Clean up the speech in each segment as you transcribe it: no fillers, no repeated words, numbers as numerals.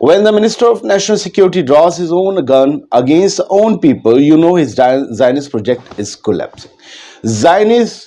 When the Minister of National Security draws his own gun against own people, you know his Zionist project is collapsing. Zionist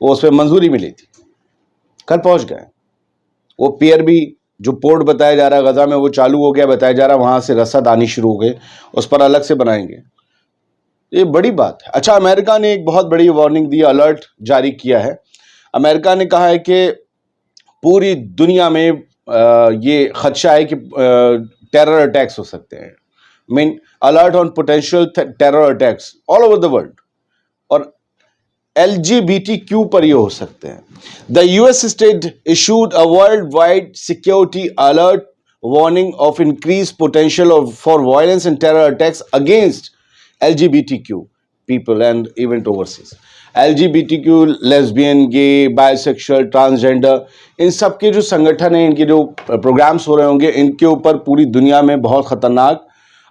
وہ اس پہ منظوری ملی تھی, کل پہنچ گئے. وہ پیئر بھی جو پورٹ بتایا جا رہا ہے غزہ میں وہ چالو ہو گیا, بتایا جا رہا ہے وہاں سے رسد آنی شروع ہو گئے, اس پر الگ سے بنائیں گے. یہ بڑی بات ہے. اچھا, امریکہ نے ایک بہت بڑی وارننگ دی, الرٹ جاری کیا ہے. امریکہ نے کہا ہے کہ پوری دنیا میں یہ خدشہ ہے کہ ٹیرر اٹیکس ہو سکتے ہیں. Main alert on potential terror attacks all over the world, اور LGBTQ پر یہ ہو سکتے ہیں. The US state issued a worldwide security alert warning of increased potential for violence and terror attacks against LGBTQ people and even overseas. LGBTQ, lesbian, gay, bisexual, transgender, ان سب کے جو سنگٹھن ہیں, ان کے جو پروگرامز ہو رہے ہوں گے, ان کے اوپر پوری دنیا میں بہت خطرناک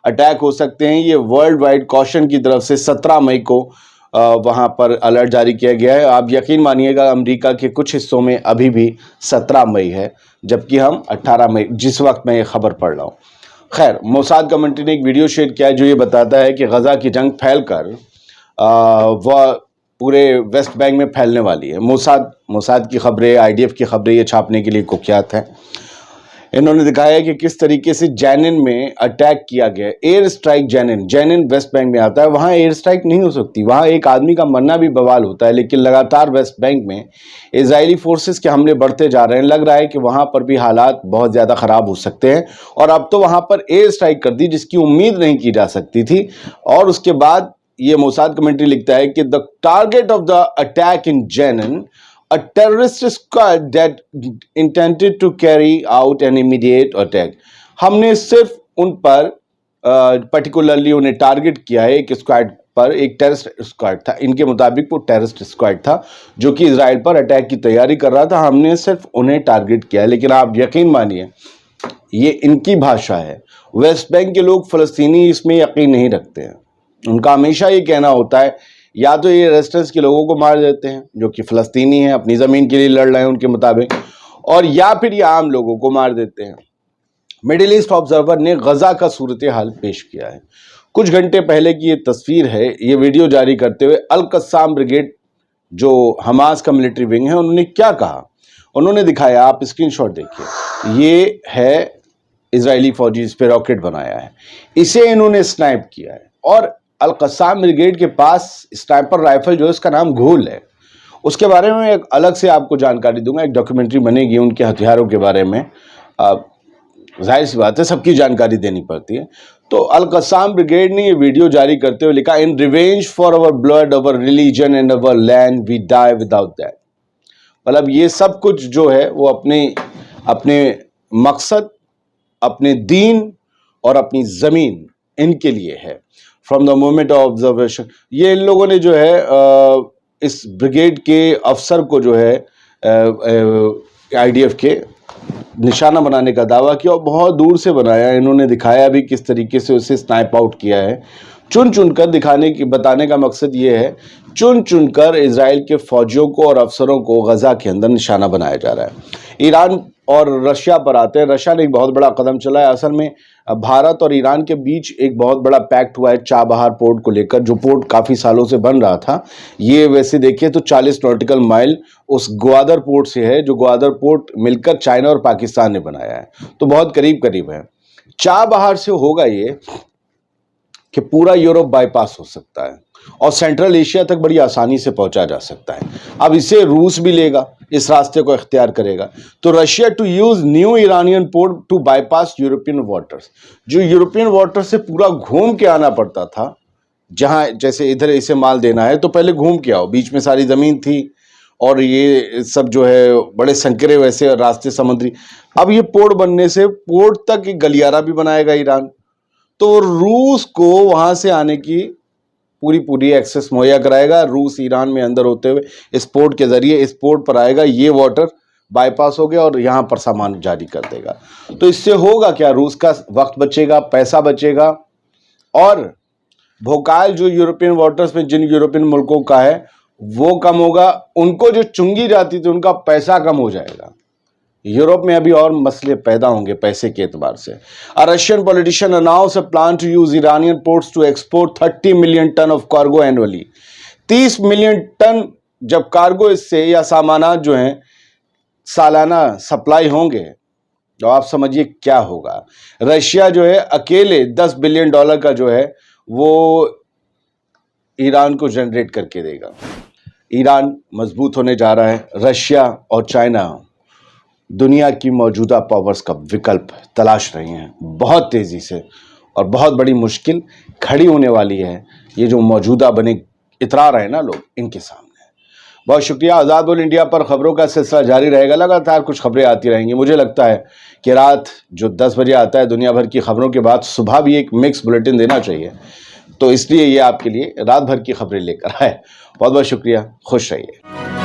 اٹیک ہو سکتے ہیں. یہ ورلڈ وائڈ کوشن کی طرف سے 17 مئی کو وہاں پر الرٹ جاری کیا گیا ہے. آپ یقین مانیے گا امریکہ کے کچھ حصوں میں ابھی بھی 17 مئی ہے, جبکہ ہم 18 مئی جس وقت میں یہ خبر پڑھ رہا ہوں. خیر, موساد کمیونٹی نے ایک ویڈیو شیئر کیا ہے جو یہ بتاتا ہے کہ غزہ کی جنگ پھیل کر وہ پورے ویسٹ بینک میں پھیلنے والی ہے. موساد کی خبریں, IDF کی خبریں یہ چھاپنے کے لیے کخیات ہیں. انہوں نے دکھایا کہ کس طریقے سے جینن میں اٹیک کیا گیا. ایئر اسٹرائک جینن ویسٹ بینک میں آتا ہے, وہاں ایئر اسٹرائک نہیں ہو سکتی, وہاں ایک آدمی کا مرنا بھی بوال ہوتا ہے. لیکن لگاتار ویسٹ بینک میں اسرائیلی فورسز کے حملے بڑھتے جا رہے ہیں. لگ رہا ہے کہ وہاں پر بھی حالات بہت زیادہ خراب ہو سکتے ہیں, اور اب تو وہاں پر ایئر اسٹرائک کر دی جس کی امید نہیں کی جا سکتی تھی. اور اس کے بعد یہ موساد کمیونٹی لکھتا ہے کہ the target of the attack in Jenin, a terrorist squad that intended to carry out an immediate attack. ہم نے صرف ان پر پرٹیکولرلی انہیں ٹارگٹ کیا ہے, ایک اسکواڈ پر, ایک ٹیررسٹ اسکواڈ تھا. ان کے مطابق وہ ٹیررسٹ اسکواڈ تھا جو کہ اسرائیل پر اٹیک کی تیاری کر رہا تھا. ہم نے صرف انہیں ٹارگٹ کیا ہے. لیکن آپ یقین مانیے یہ ان کی بھاشا ہے. ویسٹ بینک کے لوگ فلسطینی اس میں یقین نہیں رکھتے ہیں. ان کا ہمیشہ یہ کہنا ہوتا ہے یا تو یہ ریزسٹنس کے لوگوں کو مار دیتے ہیں جو کہ فلسطینی ہیں, اپنی زمین کے لیے لڑ رہے ہیں ان کے مطابق, اور یا پھر یہ عام لوگوں کو مار دیتے ہیں. مڈل ایسٹ آبزرور نے غزہ کا صورتحال پیش کیا ہے. کچھ گھنٹے پہلے کی یہ تصویر ہے. یہ ویڈیو جاری کرتے ہوئے القسام بریگیڈ جو حماس کا ملٹری ونگ ہے, انہوں نے کیا کہا, انہوں نے دکھایا. آپ اسکرین شاٹ دیکھیے. یہ ہے اسرائیلی فوجی اس پہ راکٹ بنایا ہے, اسے انہوں نے سنائپ کیا ہے. اور القسام بریگیڈ کے پاس اسنائپر رائفل جو ہے اس کا نام گھول ہے. اس کے بارے میں ایک الگ سے آپ کو جانکاری دوں گا, ایک ڈاکیومنٹری بنے گی ان کے ہتھیاروں کے بارے میں. ظاہر سی بات ہے سب کی جانکاری دینی پڑتی ہے. تو القسام بریگیڈ نے یہ ویڈیو جاری کرتے ہوئے لکھا, in revenge for our blood, our religion and our land, we die without that. مطلب یہ سب کچھ جو ہے وہ اپنے مقصد, اپنے دین اور اپنی زمین ان کے لیے ہے. From the moment of observation, یہ ان لوگوں نے جو ہے اس بریگیڈ کے افسر کو جو ہے IDF کے نشانہ بنانے کا دعویٰ کیا, اور بہت دور سے بنایا. انہوں نے دکھایا بھی کس طریقے سے اسے سنائپ آؤٹ کیا ہے. چن چن کر بتانے کا مقصد یہ ہے, چن چن کر اسرائیل کے فوجیوں کو اور افسروں کو غزہ کے اندر نشانہ بنایا جا رہا ہے. ایران اور رشیا پر آتے ہیں. رشیا نے ایک بہت بڑا قدم چلا ہے. اصل میں بھارت اور ایران کے بیچ ایک بہت بڑا پیکٹ ہوا ہے چابہار پورٹ کو لے کر, جو پورٹ کافی سالوں سے بن رہا تھا. یہ ویسے دیکھیں تو 40 نوٹیکل مائل اس گوادر پورٹ سے ہے, جو گوادر پورٹ مل کر چائنا اور پاکستان نے بنایا ہے, تو بہت قریب قریب ہے. چابہار سے ہوگا یہ کہ پورا یورپ بائی پاس ہو سکتا ہے اور سینٹرل ایشیا تک بڑی آسانی سے پہنچا جا سکتا ہے. اب اسے روس بھی لے گا, اس راستے کو اختیار کرے گا. تو Russia to use new Iranian port to bypass European waters, جو یورپین واٹر سے پورا گھوم کے آنا پڑتا تھا, جہاں جیسے ادھر اسے مال دینا ہے تو پہلے گھوم کے آؤ, بیچ میں ساری زمین تھی اور یہ سب جو ہے بڑے سنکرے ویسے راستے سمندری. اب یہ پورٹ بننے سے پورٹ تک ایک گلیارہ بھی بنائے گا ایران, تو روس کو وہاں سے آنے کی پوری ایکسس مہیا کرائے گا. روس ایران میں اندر ہوتے ہوئے اس پورٹ کے ذریعے اس پورٹ پر آئے گا, یہ واٹر بائی پاس ہو گیا اور یہاں پر سامان جاری کر دے گا. تو اس سے ہوگا کیا, روس کا وقت بچے گا, پیسہ بچے گا, اور بھوکال جو یورپین واٹرز میں جن یورپین ملکوں کا ہے وہ کم ہوگا. ان کو جو چنگی جاتی تھی ان کا پیسہ کم ہو جائے گا. یورپ میں ابھی اور مسئلے پیدا ہوں گے پیسے کے اعتبار سے. Russian politician announce a plan to use Iranian ports to export 30 million ton of cargo annually. 30 million ton جب کارگو اس سے یا سامانات جو ہیں سالانہ سپلائی ہوں گے تو آپ سمجھیے کیا ہوگا. رشیا جو ہے اکیلے $10 بلین کا جو ہے وہ ایران کو جنریٹ کر کے دے گا. ایران مضبوط ہونے جا رہا ہے. رشیا اور چائنا دنیا کی موجودہ پاورز کا وکلپ تلاش رہی ہیں بہت تیزی سے, اور بہت بڑی مشکل کھڑی ہونے والی ہے یہ جو موجودہ بنے اترا رہے ہیں نا لوگ ان کے سامنے. بہت شکریہ. آزاد بول انڈیا پر خبروں کا سلسلہ جاری رہے گا, لگاتار کچھ خبریں آتی رہیں گی. مجھے لگتا ہے کہ رات جو 10 بجے آتا ہے دنیا بھر کی خبروں کے بعد صبح بھی ایک مکس بلیٹن دینا چاہیے, تو اس لیے یہ آپ کے لیے رات بھر کی خبریں لے کر آئے. بہت بہت شکریہ. خوش رہیے.